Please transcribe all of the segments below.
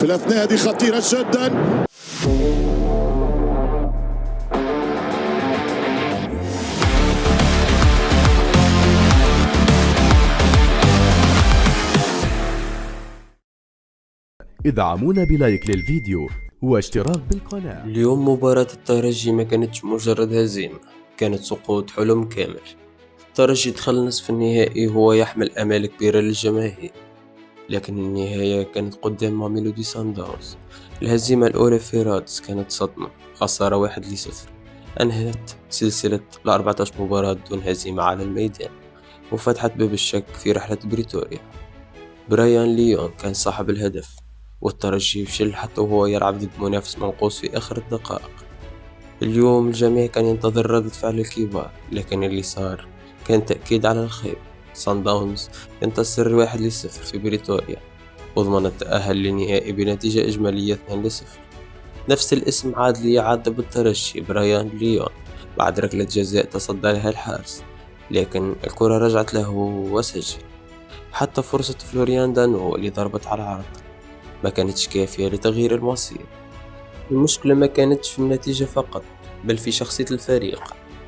في الأثناء هذه خطيرة جدا. ادعمونا بلايك للفيديو واشتراك بالقناة. اليوم مباراة الترجي ما كانتش مجرد هزيمة، كانت سقوط حلم كامل. الترجي دخل نصف النهائي هو يحمل آمال كبيرة للجماهير، لكن النهاية كانت قدام ميلودي سان داونز. الهزيمة الأولى في رادس كانت صدمة، خسارة 1-0 أنهت سلسلة 14 مباراة دون هزيمة على الميدان، وفتحت باب الشك في رحلة بريتوريا. برايان ليون كان صاحب الهدف، والترجي فشل حتى وهو يلعب ضد منافس منقوص في آخر الدقائق. اليوم الجميع كان ينتظر ردة فعل الكبار، لكن اللي صار كان تأكيد على الخير. سان داونز ينتصر 1-0 في بريتوريا، وضمن التأهل للنهائي بنتيجة إجمالية 2-0. نفس الاسم عاد ليعاد بالترجي، برايان ليون بعد ركلة جزاء تصدى لها الحارس، لكن الكرة رجعت له وسجل. حتى فرصة فلوريان دانو اللي ضربت على العرض ما كانتش كافية لتغيير المصير. المشكلة ما كانتش في النتيجة فقط، بل في شخصية الفريق.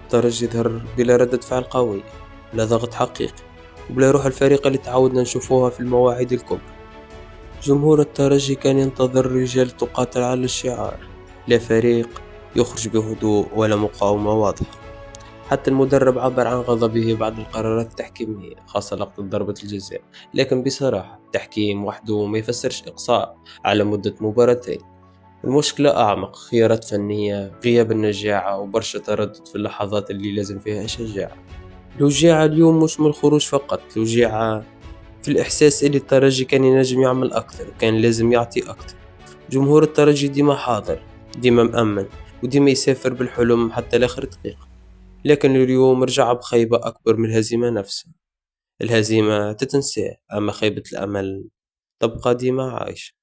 الترجي ظهر بلا ردة فعل قوية، بلا ضغط حقيقي، وبلا روح الفريق اللي تعودنا نشوفوها في المواعيد الكبرى. جمهور الترجي كان ينتظر رجال تقاتل على الشعار، لا فريق يخرج بهدوء ولا مقاومة واضحة. حتى المدرب عبر عن غضبه بعد القرارات التحكيمية، خاصة لقطة ضربة الجزاء، لكن بصراحة التحكيم وحده ما يفسرش إقصاء على مدة مباراتين. المشكلة أعمق، خيارات فنية، غياب النجاعة، وبرشا تردد في اللحظات اللي لازم فيها شجاعة. الوجيعة اليوم مش من الخروج فقط، الوجيعة في الإحساس اللي الترجي كان ينجم يعمل أكثر، وكان لازم يعطي أكثر. جمهور الترجي ديما حاضر، ديما مأمن، وديما يسافر بالحلم حتى لآخر دقيقة، لكن اليوم رجع بخيبة أكبر من الهزيمة نفسها. الهزيمة تتنسى، أما خيبة الأمل تبقى ديما عايشة.